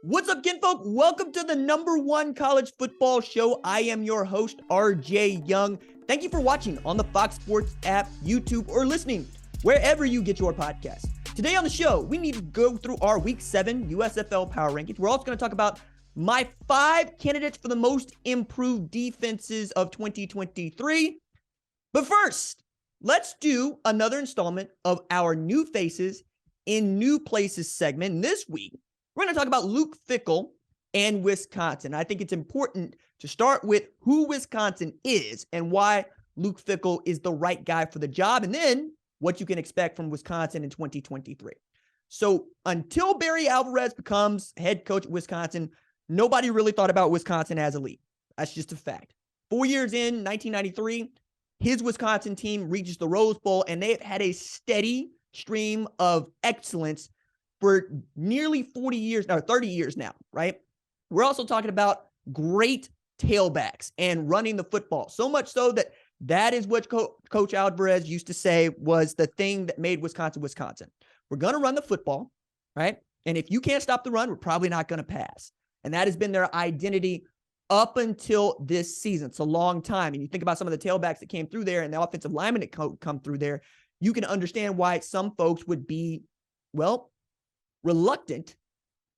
What's up, kinfolk? Welcome to the #1 college football show. I am your host, RJ Young. Thank you for watching on the Fox Sports app, YouTube, or listening wherever you get your podcasts. Today on the show, we need to go through our Week 7 USFL Power Rankings. We're also going to talk about my 5 candidates for the most improved defenses of 2023. But first, let's do another installment of our New Faces in New Places segment. And this week, we're going to talk about Luke Fickell and Wisconsin. I think it's important to start with who Wisconsin is and why Luke Fickell is the right guy for the job, and then what you can expect from Wisconsin in 2023. So until Barry Alvarez becomes head coach at Wisconsin, nobody really thought about Wisconsin as elite. That's just a fact. 4 years in, 1993, his Wisconsin team reaches the Rose Bowl, and they've had a steady stream of excellence for nearly 40 years, or 30 years now, right? We're also talking about great tailbacks and running the football. So much so that is what Coach Alvarez used to say was the thing that made Wisconsin, Wisconsin. We're going to run the football, right? And if you can't stop the run, we're probably not going to pass. And that has been their identity up until this season. It's a long time. And you think about some of the tailbacks that came through there and the offensive linemen that come through there, you can understand why some folks would be, well, reluctant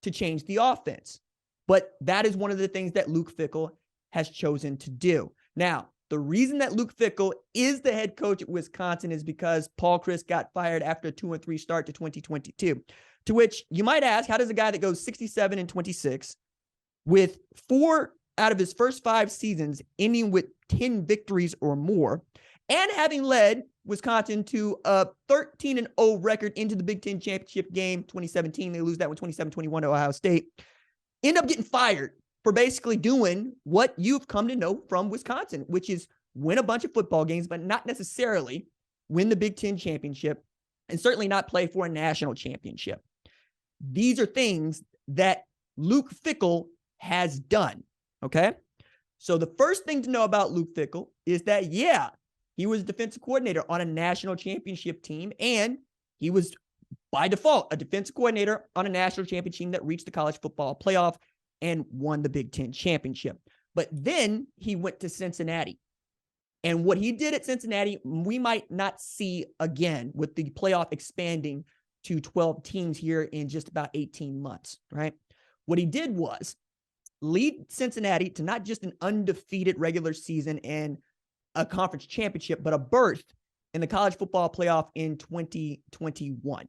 to change the offense. But that is one of the things that Luke Fickell has chosen to do. Now, the reason that Luke Fickell is the head coach at Wisconsin is because Paul Chryst got fired after a 2-3 start to 2022. To which you might ask, how does a guy that goes 67-26 with 4 out of his first 5 seasons ending with 10 victories or more, and having led Wisconsin to a 13-0 record into the Big Ten championship game, 2017. They lose that one 27-21 to Ohio State. End up getting fired for basically doing what you've come to know from Wisconsin, which is win a bunch of football games, but not necessarily win the Big Ten championship, and certainly not play for a national championship. These are things that Luke Fickell has done, okay? So the first thing to know about Luke Fickell is that, yeah, he was defensive coordinator on a national championship team, and he was, by default, a defensive coordinator on a national championship team that reached the college football playoff and won the Big Ten championship. But then he went to Cincinnati. And what he did at Cincinnati, we might not see again with the playoff expanding to 12 teams here in just about 18 months, right? What he did was lead Cincinnati to not just an undefeated regular season and a conference championship, but a berth in the college football playoff in 2021,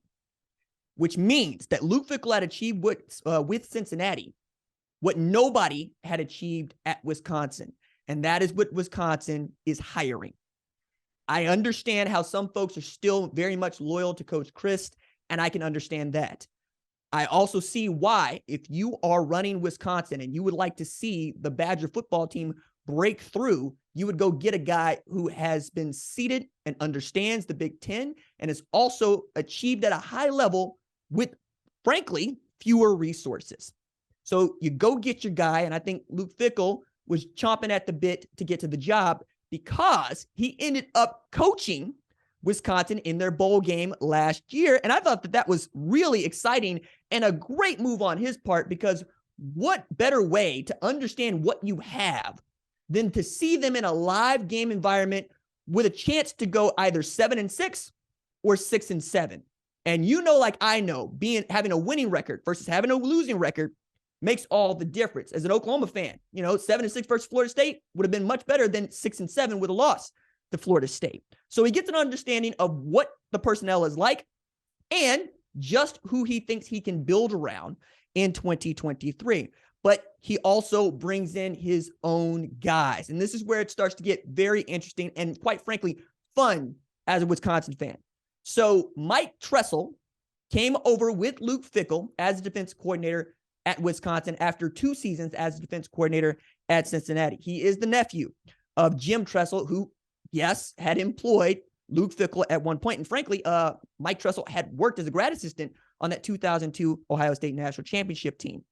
which means that Luke Fickell had achieved with Cincinnati what nobody had achieved at Wisconsin, and that is what Wisconsin is hiring. I understand how some folks are still very much loyal to Coach Chryst, and I can understand that. I also see why, if you are running Wisconsin and you would like to see the Badger football team break through, you would go get a guy who has been seated and understands the Big Ten and has also achieved at a high level with, frankly, fewer resources. So you go get your guy, and I think Luke Fickell was chomping at the bit to get to the job because he ended up coaching Wisconsin in their bowl game last year. And I thought that was really exciting and a great move on his part, because what better way to understand what you have than to see them in a live game environment with a chance to go either 7-6 or 6-7. And you know, like I know, having a winning record versus having a losing record makes all the difference. As an Oklahoma fan, 7-6 versus Florida State would have been much better than 6-7 with a loss to Florida State. So he gets an understanding of what the personnel is like and just who he thinks he can build around in 2023. But he also brings in his own guys. And this is where it starts to get very interesting and, quite frankly, fun as a Wisconsin fan. So Mike Tressel came over with Luke Fickell as a defense coordinator at Wisconsin after 2 seasons as a defense coordinator at Cincinnati. He is the nephew of Jim Tressel, who, yes, had employed Luke Fickell at one point. And frankly, Mike Tressel had worked as a grad assistant on that 2002 Ohio State National Championship team.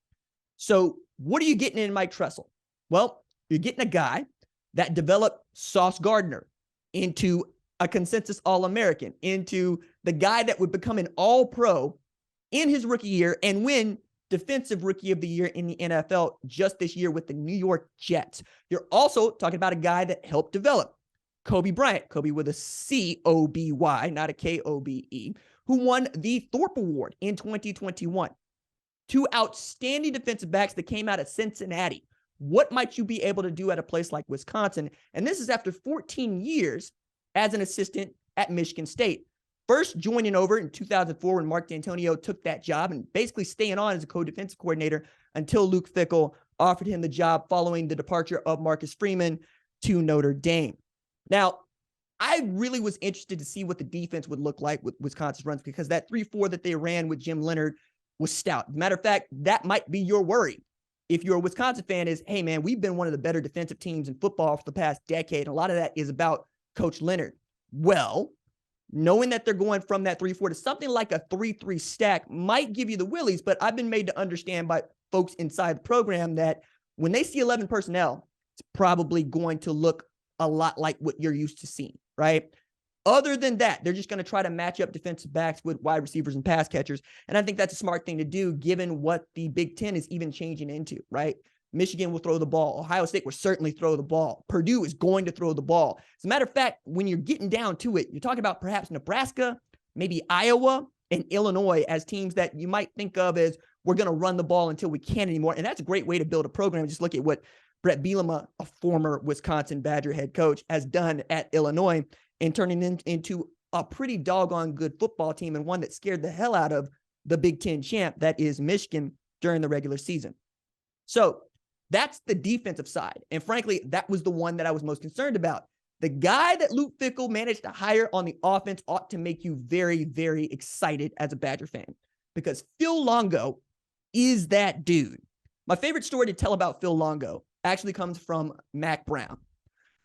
So what are you getting in Mike Tressel? Well, you're getting a guy that developed Sauce Gardner into a consensus All-American, into the guy that would become an All-Pro in his rookie year and win Defensive Rookie of the Year in the NFL just this year with the New York Jets. You're also talking about a guy that helped develop Kobe Bryant, Kobe with a C-O-B-Y, not a K-O-B-E, who won the Thorpe Award in 2021. Two outstanding defensive backs that came out of Cincinnati. What might you be able to do at a place like Wisconsin? And this is after 14 years as an assistant at Michigan State. First joining over in 2004 when Mark D'Antonio took that job and basically staying on as a co-defensive coordinator until Luke Fickell offered him the job following the departure of Marcus Freeman to Notre Dame. Now, I really was interested to see what the defense would look like with Wisconsin's runs because that 3-4 that they ran with Jim Leonhard was stout. As a matter of fact, that might be your worry. If you're a Wisconsin fan is, hey man, we've been one of the better defensive teams in football for the past decade. And a lot of that is about Coach Leonhard. Well, knowing that they're going from that 3-4 to something like a 3-3 stack might give you the willies, but I've been made to understand by folks inside the program that when they see 11 personnel, it's probably going to look a lot like what you're used to seeing, right? Other than that, they're just going to try to match up defensive backs with wide receivers and pass catchers. And I think that's a smart thing to do given what the Big Ten is even changing into, right? Michigan will throw the ball. Ohio State will certainly throw the ball. Purdue is going to throw the ball. As a matter of fact, when you're getting down to it, you're talking about perhaps Nebraska, maybe Iowa, and Illinois as teams that you might think of as we're going to run the ball until we can't anymore. And that's a great way to build a program. Just look at what Brett Bielema, a former Wisconsin Badger head coach, has done at Illinois and turning into a pretty doggone good football team and one that scared the hell out of the Big Ten champ that is Michigan during the regular season. So that's the defensive side. And frankly, that was the one that I was most concerned about. The guy that Luke Fickell managed to hire on the offense ought to make you very, very excited as a Badger fan because Phil Longo is that dude. My favorite story to tell about Phil Longo actually comes from Mack Brown.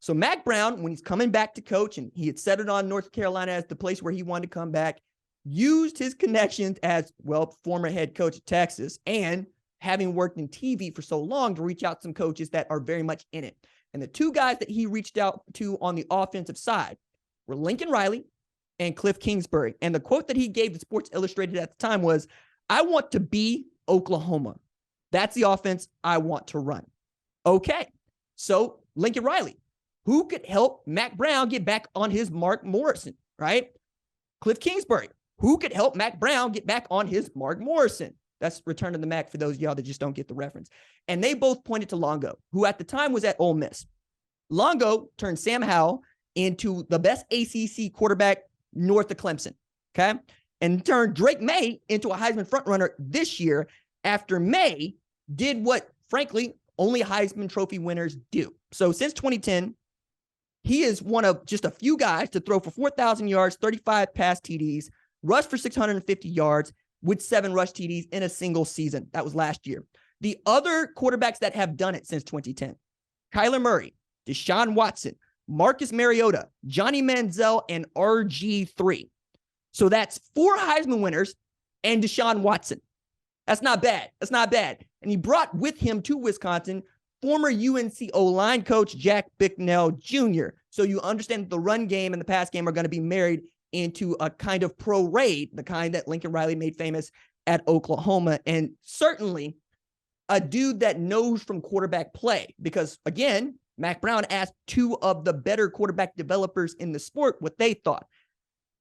So Mack Brown, when he's coming back to coach and he had settled on North Carolina as the place where he wanted to come back, used his connections as, well, former head coach of Texas and having worked in TV for so long to reach out to some coaches that are very much in it. And the two guys that he reached out to on the offensive side were Lincoln Riley and Cliff Kingsbury. And the quote that he gave to Sports Illustrated at the time was, "I want to be Oklahoma. That's the offense I want to run." Okay, so Lincoln Riley, who could help Mack Brown get back on his Mark Morrison, right? Cliff Kingsbury, who could help Mack Brown get back on his Mark Morrison? That's Return to the Mac for those of y'all that just don't get the reference. And they both pointed to Longo, who at the time was at Ole Miss. Longo turned Sam Howell into the best ACC quarterback north of Clemson, okay? And turned Drake May into a Heisman frontrunner this year after May did what, frankly, only Heisman Trophy winners do. So since 2010, he is one of just a few guys to throw for 4,000 yards, 35 pass TDs, rush for 650 yards with 7 rush TDs in a single season. That was last year. The other quarterbacks that have done it since 2010, Kyler Murray, Deshaun Watson, Marcus Mariota, Johnny Manziel, and RG3. So that's 4 Heisman winners and Deshaun Watson. That's not bad. That's not bad. And he brought with him to Wisconsin former UNC O-line coach Jack Bicknell Jr. So you understand that the run game and the pass game are going to be married into a kind of pro-raid, the kind that Lincoln Riley made famous at Oklahoma. And certainly a dude that knows from quarterback play because, again, Mack Brown asked 2 of the better quarterback developers in the sport what they thought.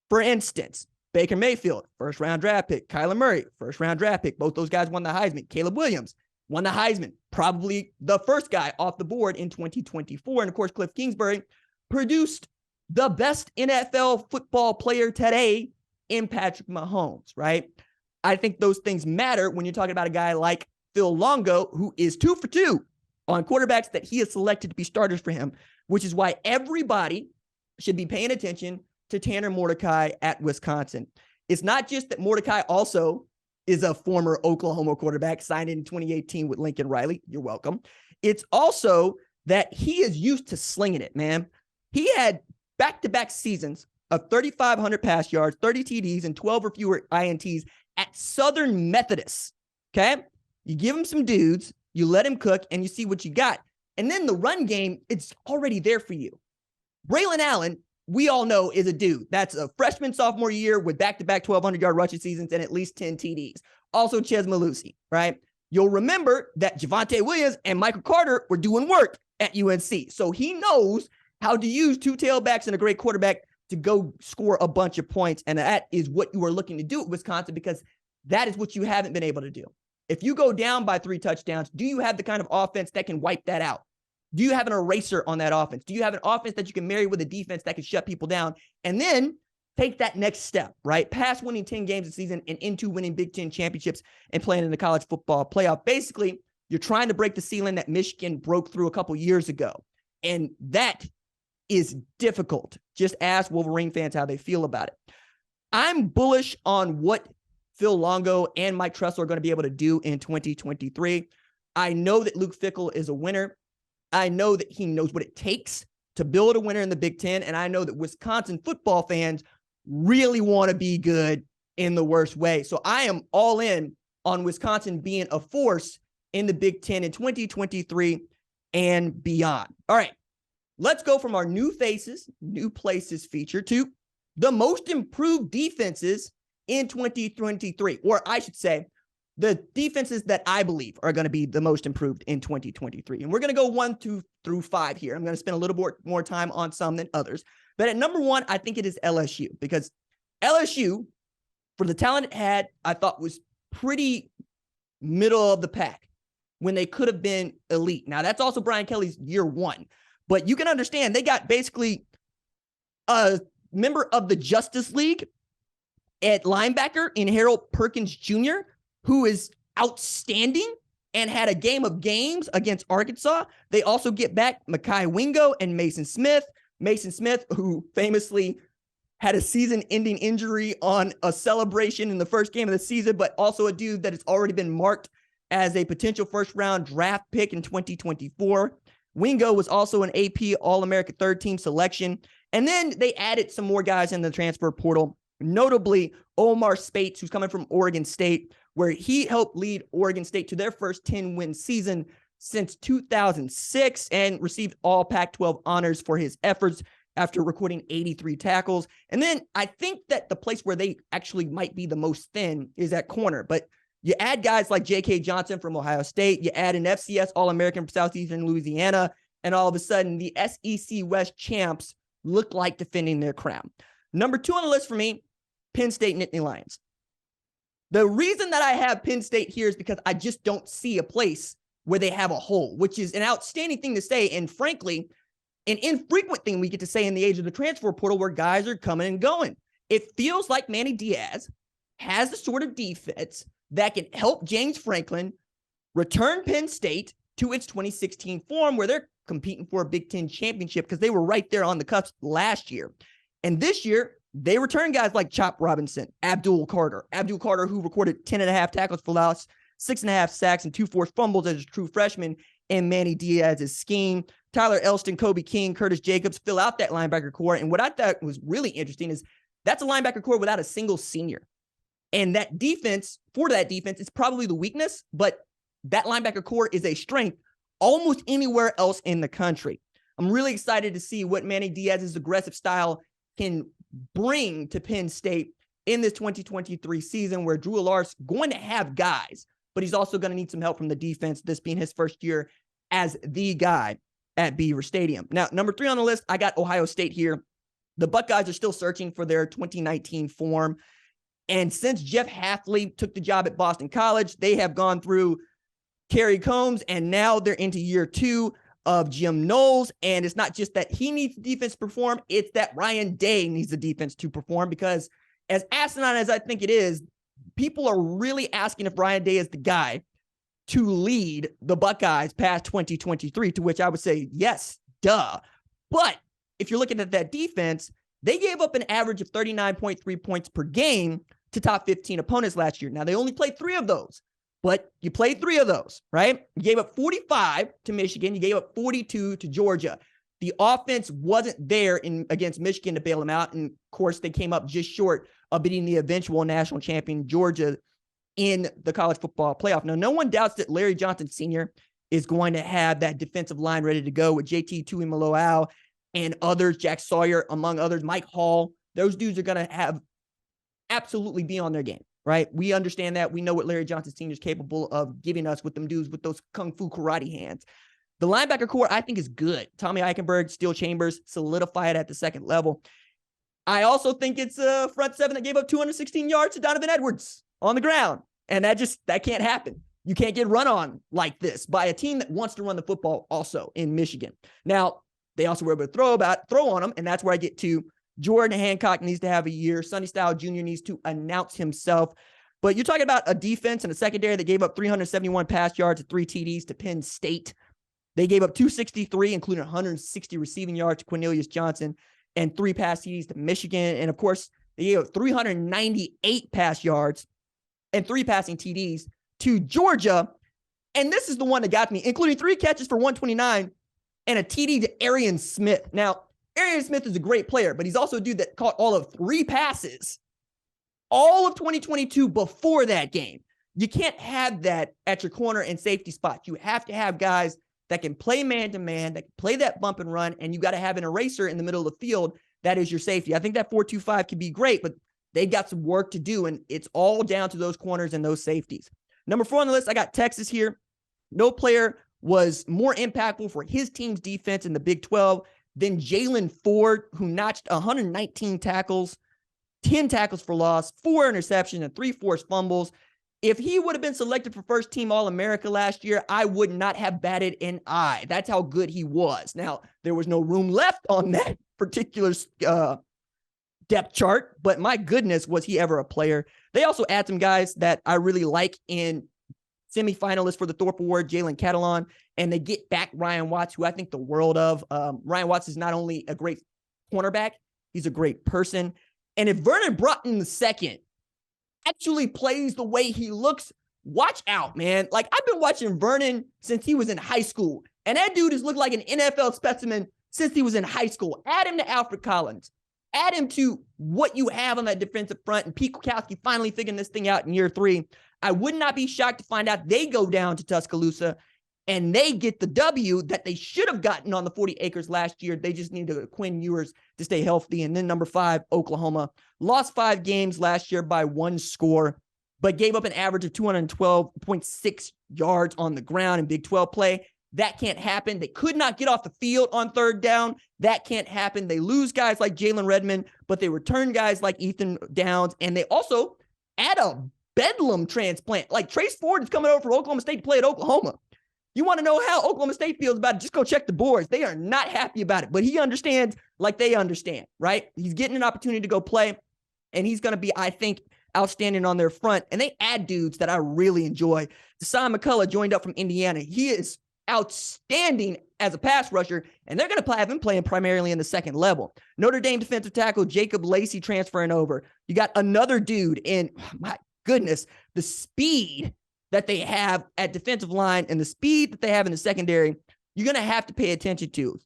For instance, Baker Mayfield, first-round draft pick. Kyler Murray, first-round draft pick. Both those guys won the Heisman. Caleb Williams won the Heisman, probably the first guy off the board in 2024. And, of course, Cliff Kingsbury produced the best NFL football player today in Patrick Mahomes, right? I think those things matter when you're talking about a guy like Phil Longo, who is 2 for 2 on quarterbacks that he has selected to be starters for him, which is why everybody should be paying attention to Tanner Mordecai at Wisconsin. It's not just that Mordecai also is a former Oklahoma quarterback signed in 2018 with Lincoln Riley. You're welcome. It's also that he is used to slinging it, man. He had back-to-back seasons of 3,500 pass yards, 30 TDs, and 12 or fewer INTs at Southern Methodist, okay? You give him some dudes, you let him cook, and you see what you got. And then the run game, it's already there for you. Braylon Allen, we all know, is a dude. That's a freshman, sophomore year with back-to-back 1,200-yard rushing seasons and at least 10 TDs. also Chez Mellusi, right? You'll remember that Javonte Williams and Michael Carter were doing work at UNC. So he knows how to use two tailbacks and a great quarterback to go score a bunch of points. And that is what you are looking to do at Wisconsin, because that is what you haven't been able to do. If you go down by 3 touchdowns, do you have the kind of offense that can wipe that out? Do you have an eraser on that offense? Do you have an offense that you can marry with a defense that can shut people down and then take that next step, right? Past winning 10 games a season and into winning Big Ten championships and playing in the college football playoff. Basically, you're trying to break the ceiling that Michigan broke through a couple years ago. And that is difficult. Just ask Wolverine fans how they feel about it. I'm bullish on what Phil Longo and Mike Tressel are going to be able to do in 2023. I know that Luke Fickell is a winner. I know that he knows what it takes to build a winner in the Big Ten. And I know that Wisconsin football fans really want to be good in the worst way. So I am all in on Wisconsin being a force in the Big Ten in 2023 and beyond. All right, let's go from our new faces, new places feature to the most improved defenses in 2023, or I should say the defenses that I believe are going to be the most improved in 2023. And we're going to go 1, 2 through 5 here. I'm going to spend a little more time on some than others. But at number 1, I think it is LSU, because LSU, for the talent it had, I thought was pretty middle of the pack when they could have been elite. Now, that's also Brian Kelly's year 1. But you can understand they got basically a member of the Justice League at linebacker in Harold Perkins Jr., who is outstanding and had a game of games against Arkansas. They also get back Mekhi Wingo and Mason Smith. Mason Smith, who famously had a season-ending injury on a celebration in the first game of the season, but also a dude that has already been marked as a potential first-round draft pick in 2024. Wingo was also an AP All-America third-team selection. And then they added some more guys in the transfer portal, notably Omar Spates, who's coming from Oregon State, where he helped lead Oregon State to their first 10-win season since 2006 and received all Pac-12 honors for his efforts after recording 83 tackles. And then I think that the place where they actually might be the most thin is at corner. But you add guys like J.K. Johnson from Ohio State, you add an FCS All-American from Southeastern Louisiana, and all of a sudden the SEC West champs look like defending their crown. Number 2 on the list for me, Penn State Nittany Lions. The reason that I have Penn State here is because I just don't see a place where they have a hole, which is an outstanding thing to say. And frankly, an infrequent thing we get to say in the age of the transfer portal where guys are coming and going. It feels like Manny Diaz has the sort of defense that can help James Franklin return Penn State to its 2016 form where they're competing for a Big Ten championship because they were right there on the cusp last year. And this year, they return guys like Chop Robinson, Abdul Carter, who recorded 10.5 tackles for loss, 6.5 sacks, and 2 forced fumbles as a true freshman in Manny Diaz's scheme. Tyler Elston, Kobe King, Curtis Jacobs fill out that linebacker core. And what I thought was really interesting is that's a linebacker core without a single senior. And that defense, for that defense, is probably the weakness, but that linebacker core is a strength almost anywhere else in the country. I'm really excited to see what Manny Diaz's aggressive style can bring to Penn State in this 2023 season where Drew Allar's going to have guys, but he's also going to need some help from the defense, this being his first year as the guy at Beaver Stadium. Now, number 3 on the list, I got Ohio State here. The Buckeyes are still searching for their 2019 form. And since Jeff Hafley took the job at Boston College, they have gone through Kerry Combs, and now they're into year 2 of Jim Knowles. And it's not just that he needs the defense to perform, it's that Ryan Day needs the defense to perform, because as asinine as I think it is, people are really asking if Ryan Day is the guy to lead the Buckeyes past 2023, to which I would say, yes, duh. But if you're looking at that defense, they gave up an average of 39.3 points per game to top 15 opponents last year. Now, they only played 3 of those, but you played 3 of those, right? You gave up 45 to Michigan. You gave up 42 to Georgia. The offense wasn't there against Michigan to bail them out. And, of course, they came up just short of beating the eventual national champion Georgia in the college football playoff. Now, no one doubts that Larry Johnson Sr. is going to have that defensive line ready to go with JT Tuimoloau and others, Jack Sawyer, among others, Mike Hall. Those dudes are going to have absolutely be on their game. right? We understand that. We know what Larry Johnson Sr. is capable of giving us with them dudes with those kung fu karate hands. The linebacker core, I think, is good. Tommy Eichenberg, Steel Chambers, solidify it at the second level. I also think it's a front seven that gave up 216 yards to Donovan Edwards on the ground. And that can't happen. You can't get run on like this by a team that wants to run the football also in Michigan. Now, they also were able to throw on them, and that's where I get to Jordan Hancock needs to have a year. Sonny Style Jr. needs to announce himself. But you're talking about a defense and a secondary that gave up 371 pass yards and 3 TDs to Penn State. They gave up 263, including 160 receiving yards to Cornelius Johnson and 3 pass TDs to Michigan. And, of course, they gave up 398 pass yards and 3 passing TDs to Georgia. And this is the one that got me, including 3 catches for 129 and a TD to Arian Smith. Now, Arian Smith is a great player, but he's also a dude that caught all of 3 passes all of 2022 before that game. You can't have that at your corner and safety spot. You have to have guys that can play man-to-man, that can play that bump and run, and you got to have an eraser in the middle of the field that is your safety. I think that 4-2-5 can be great, but they got some work to do, and it's all down to those corners and those safeties. Number 4 on the list, I got Texas here. No player was more impactful for his team's defense in the Big 12 than Jalen Ford, who notched 119 tackles, 10 tackles for loss, 4 interceptions, and 3 forced fumbles. If he would have been selected for first team All-America last year, I would not have batted an eye. That's how good he was. Now, there was no room left on that particular depth chart, but my goodness, was he ever a player. They also add some guys that I really like in semifinalists for the Thorpe Award, Jalen Catalon, and they get back Ryan Watts, who I think the world of. Ryan Watts is not only a great cornerback, he's a great person. And if Vernon Broughton II actually plays the way he looks, watch out, man. Like, I've been watching Vernon since he was in high school, and that dude has looked like an NFL specimen since he was in high school. Add him to Alfred Collins. Add him to what you have on that defensive front, and Pete Kwiatkowski finally figuring this thing out in year 3. I would not be shocked to find out they go down to Tuscaloosa and they get the W that they should have gotten on the 40 acres last year. They just needed Quinn Ewers to stay healthy. And then number 5, Oklahoma. Lost 5 games last year by 1 score, but gave up an average of 212.6 yards on the ground in Big 12 play. That can't happen. They could not get off the field on 3rd down. That can't happen. They lose guys like Jalen Redmond, but they return guys like Ethan Downs. And they also add a Bedlam transplant. Like, Trace Ford is coming over for Oklahoma State to play at Oklahoma. You want to know how Oklahoma State feels about it? Just go check the boards. They are not happy about it, but he understands like they understand, right? He's getting an opportunity to go play, and he's going to be, I think, outstanding on their front. And they add dudes that I really enjoy. Deshaun McCullough joined up from Indiana. He is outstanding as a pass rusher, and they're going to have him playing primarily in the second level. Notre Dame defensive tackle Jacob Lacey transferring over. You got another dude in, my goodness, the speed that they have at defensive line and the speed that they have in the secondary, you're going to have to pay attention to.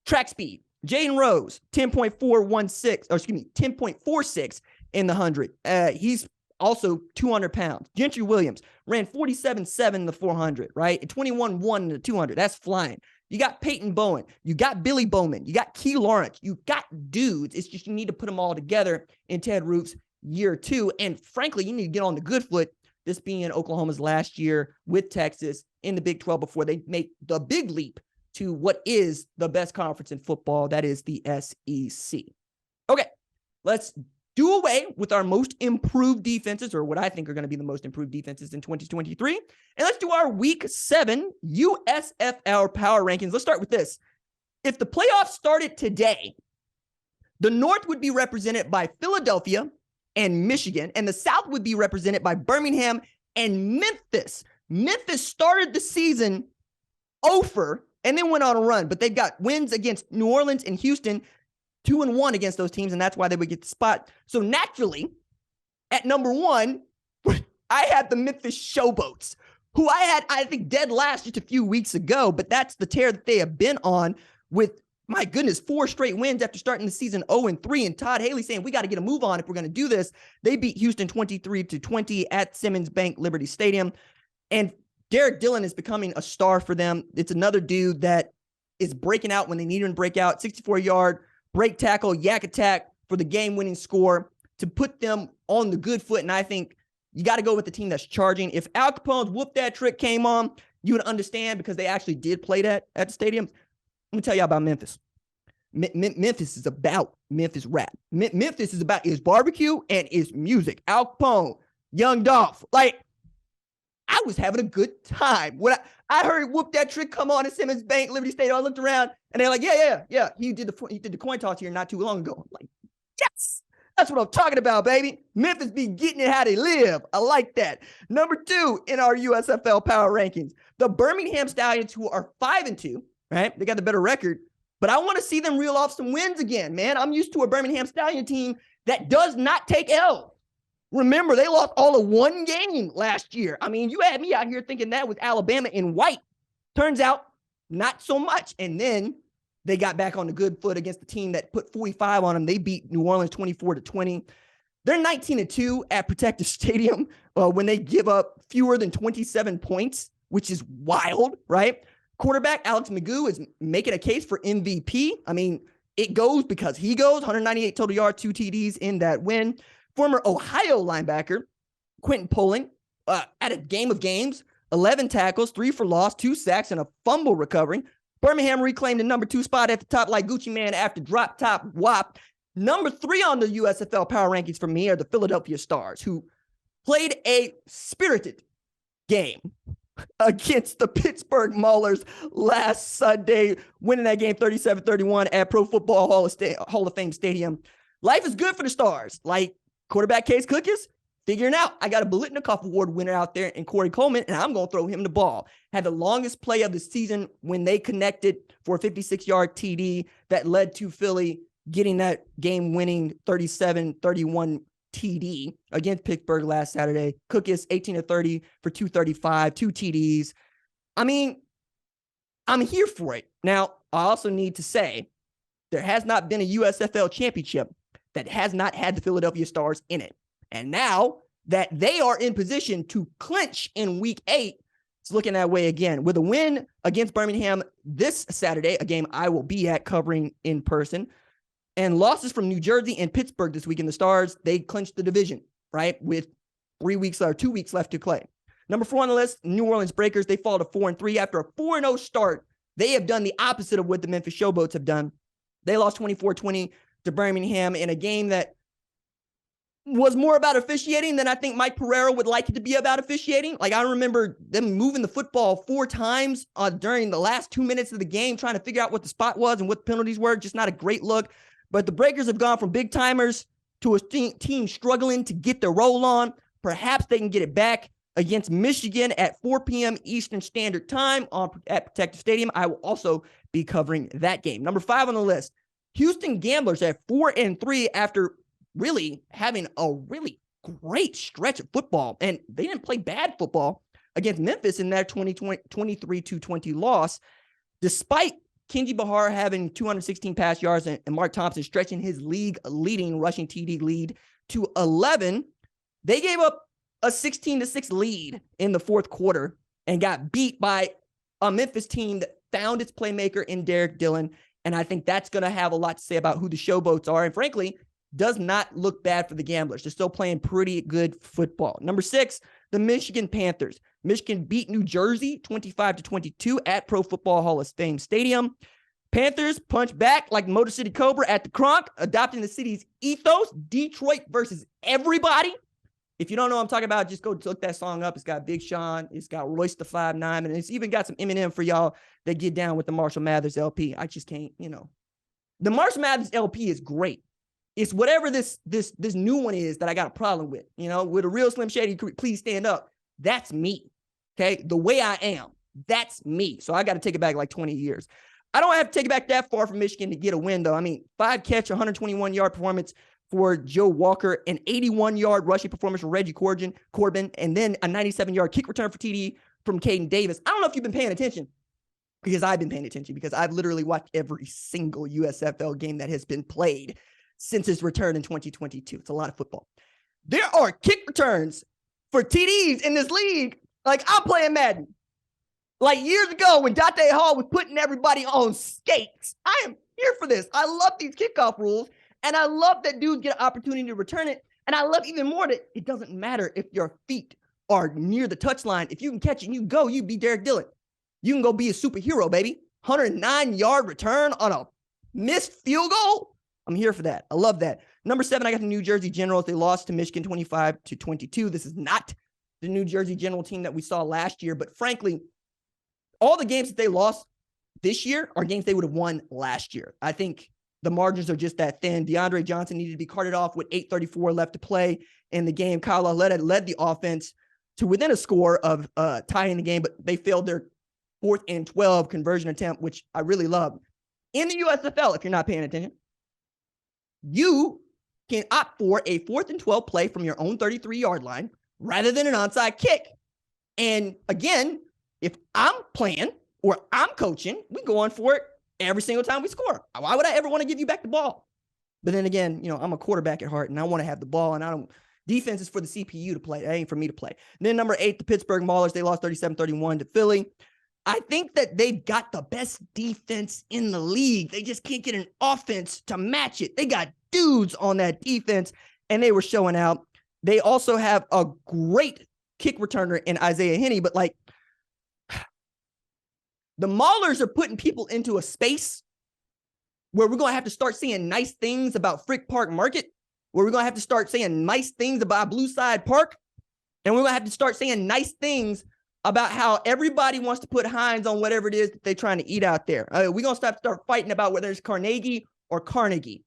Track speed. Jaden Rose, 10.46 in the 100. He's also 200 pounds. Gentry Williams ran 47.7 in the 400, right? And 21.1 in the 200. That's flying. You got Peyton Bowen. You got Billy Bowman. You got Key Lawrence. You got dudes. It's just you need to put them all together in Ted Roof's year 2. And frankly, you need to get on the good foot, this being Oklahoma's last year with Texas in the Big 12 before they make the big leap to what is the best conference in football. That is the SEC. Okay, let's do away with our most improved defenses, or what I think are going to be the most improved defenses in 2023. And let's do our Week 7 USFL Power Rankings. Let's start with this. If the playoffs started today, the North would be represented by Philadelphia and Michigan, and the South would be represented by Birmingham and Memphis. Memphis started the season 0-for and then went on a run, but they've got wins against New Orleans and Houston, 2-1 against those teams, and that's why they would get the spot. So naturally, at number 1, I had the Memphis Showboats, who I think, dead last just a few weeks ago, but that's the tear that they have been on with, my goodness, 4 straight wins after starting the season 0-3, and Todd Haley saying, we got to get a move on if we're going to do this. They beat Houston 23-20 at Simmons Bank Liberty Stadium, and Derek Dillon is becoming a star for them. It's another dude that is breaking out when they need him to break out. 64-yard break tackle, yak attack for the game-winning score to put them on the good foot, and I think you got to go with the team that's charging. If Al Capone's Whoop That Trick came on, you would understand because they actually did play that at the stadium. Let me tell you about Memphis. Memphis is about Memphis rap. Memphis is about its barbecue and its music. Al Capone, Young Dolph. Like, I was having a good time. When I heard Whoop That Trick come on at Simmons Bank, Liberty Stadium, I looked around and they're like, yeah. He did the coin toss here not too long ago. I'm like, yes. That's what I'm talking about, baby. Memphis be getting it how they live. I like that. Number 2 in our USFL Power Rankings, the Birmingham Stallions, who are 5-2, right? They got the better record, but I want to see them reel off some wins again, man. I'm used to a Birmingham Stallion team that does not take L's. Remember, they lost all of one game last year. I mean, you had me out here thinking that was Alabama in white. Turns out, not so much. And then they got back on the good foot against the team that put 45 on them. They beat New Orleans 24-20. They're 19-2 at Protective Stadium when they give up fewer than 27 points, which is wild, right? Quarterback Alex Magoo is making a case for MVP. I mean, it goes because he goes. 198 total yards, 2 TDs in that win. Former Ohio linebacker Quentin Poling at a game of games, 11 tackles, 3 for loss, 2 sacks, and a fumble recovery. Birmingham reclaimed the number 2 spot at the top like Gucci Man after drop top wop. Number 3 on the USFL Power Rankings for me are the Philadelphia Stars, who played a spirited game against the Pittsburgh Maulers last Sunday, winning that game 37-31 at Pro Football Hall of Fame Stadium. Life is good for the Stars. Like quarterback Case Cookis, figuring out. I got a Biletnikoff Award winner out there in Corey Coleman, and I'm going to throw him the ball. Had the longest play of the season when they connected for a 56-yard TD that led to Philly getting that game-winning 37-31 TD against Pittsburgh last Saturday. Cookis, 18-30 for 235, 2 TDs. I mean, I'm here for it. Now, I also need to say there has not been a USFL championship that has not had the Philadelphia Stars in it. And now that they are in position to clinch in week 8, it's looking that way again. With a win against Birmingham this Saturday, a game I will be at covering in person, and losses from New Jersey and Pittsburgh this week in the Stars, they clinched the division, right? With 2 weeks left to play. Number 4 on the list, New Orleans Breakers. They fall to 4-3 after a 4-0 start. They have done the opposite of what the Memphis Showboats have done. They lost 24-20 to Birmingham in a game that was more about officiating than I think Mike Pereira would like it to be about officiating. Like, I remember them moving the football 4 times during the last 2 minutes of the game, trying to figure out what the spot was and what the penalties were. Just not a great look. But the Breakers have gone from big timers to a team struggling to get their roll on. Perhaps they can get it back against Michigan at 4 p.m. Eastern Standard Time at Protective Stadium. I will also be covering that game. Number 5 on the list, Houston Gamblers at 4-3 after really having a really great stretch of football. And they didn't play bad football against Memphis in that 23-20 loss, despite Kenji Bahar having 216 pass yards and Mark Thompson stretching his league-leading rushing TD lead to 11. They gave up a 16-6 lead in the fourth quarter and got beat by a Memphis team that found its playmaker in Derek Dillon. And I think that's going to have a lot to say about who the Showboats are. And frankly, does not look bad for the Gamblers. They're still playing pretty good football. Number 6, the Michigan Panthers. Michigan beat New Jersey 25-22 at Pro Football Hall of Fame Stadium. Panthers punch back like Motor City Cobra at the Kronk, adopting the city's ethos. Detroit versus everybody. If you don't know what I'm talking about, just go look that song up. It's got Big Sean. It's got Royce the 5'9", and it's even got some Eminem for y'all that get down with the Marshall Mathers LP. I just can't, The Marshall Mathers LP is great. It's whatever this new one is that I got a problem with. With a real Slim Shady, please stand up. That's me. Okay. The way I am, that's me. So I got to take it back like 20 years. I don't have to take it back that far from Michigan to get a win though. I mean, 5-catch, 121-yard performance for Joe Walker, an 81-yard rushing performance for Reggie Corbin, and then a 97-yard kick return for TD from Caden Davis. I don't know if you've been paying attention, because I've been paying attention, because I've literally watched every single USFL game that has been played since his return in 2022. It's a lot of football. There are kick returns for TDs in this league. Like, I'm playing Madden. Like years ago when Dante Hall was putting everybody on skates. I am here for this. I love these kickoff rules, and I love that dudes get an opportunity to return it. And I love even more that it doesn't matter if your feet are near the touchline. If you can catch it and you go, you be Derek Dillon. You can go be a superhero, baby. 109-yard return on a missed field goal. I'm here for that. I love that. Number 7, I got the New Jersey Generals. They lost to Michigan 25-22. This is not the New Jersey General team that we saw last year, but frankly, all the games that they lost this year are games they would have won last year. I think the margins are just that thin. DeAndre Johnson needed to be carted off with 8:34 left to play in the game. Kyle Lauletta led the offense to within a score of tying the game, but they failed their 4th and 12 conversion attempt, which I really love. In the USFL, if you're not paying attention, you can opt for a 4th and 12 play from your own 33-yard line rather than an onside kick. And again, if I'm playing or I'm coaching, we go on for it every single time we score. Why would I ever want to give you back the ball? But then again, I'm a quarterback at heart and I want to have the ball, and defense is for the CPU to play. It ain't for me to play. And then number 8, the Pittsburgh Maulers, they lost 37-31 to Philly. I think that they've got the best defense in the league. They just can't get an offense to match it. They got dudes on that defense and they were showing out. They also have a great kick returner in Isaiah Henney, but the Maulers are putting people into a space where we're going to have to start saying nice things about Frick Park Market, where we're going to have to start saying nice things about Blue Side Park, and we're going to have to start saying nice things about how everybody wants to put Heinz on whatever it is that they're trying to eat out there. We're going to start fighting about whether it's Carnegie or Carnegie.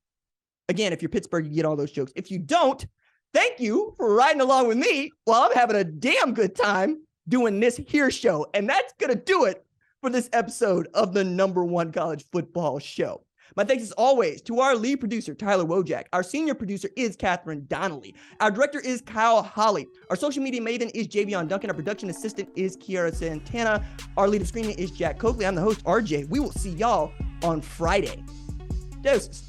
Again, if you're Pittsburgh, you get all those jokes. If you don't, thank you for riding along with me while I'm having a damn good time doing this here show. And that's going to do it for this episode of the #1 college football show. My thanks as always to our lead producer, Tyler Wojak. Our senior producer is Catherine Donnelly. Our director is Kyle Holly. Our social media maven is Javion Duncan. Our production assistant is Kiara Santana. Our lead of screening is Jack Coakley. I'm the host, RJ. We will see y'all on Friday. Deuces.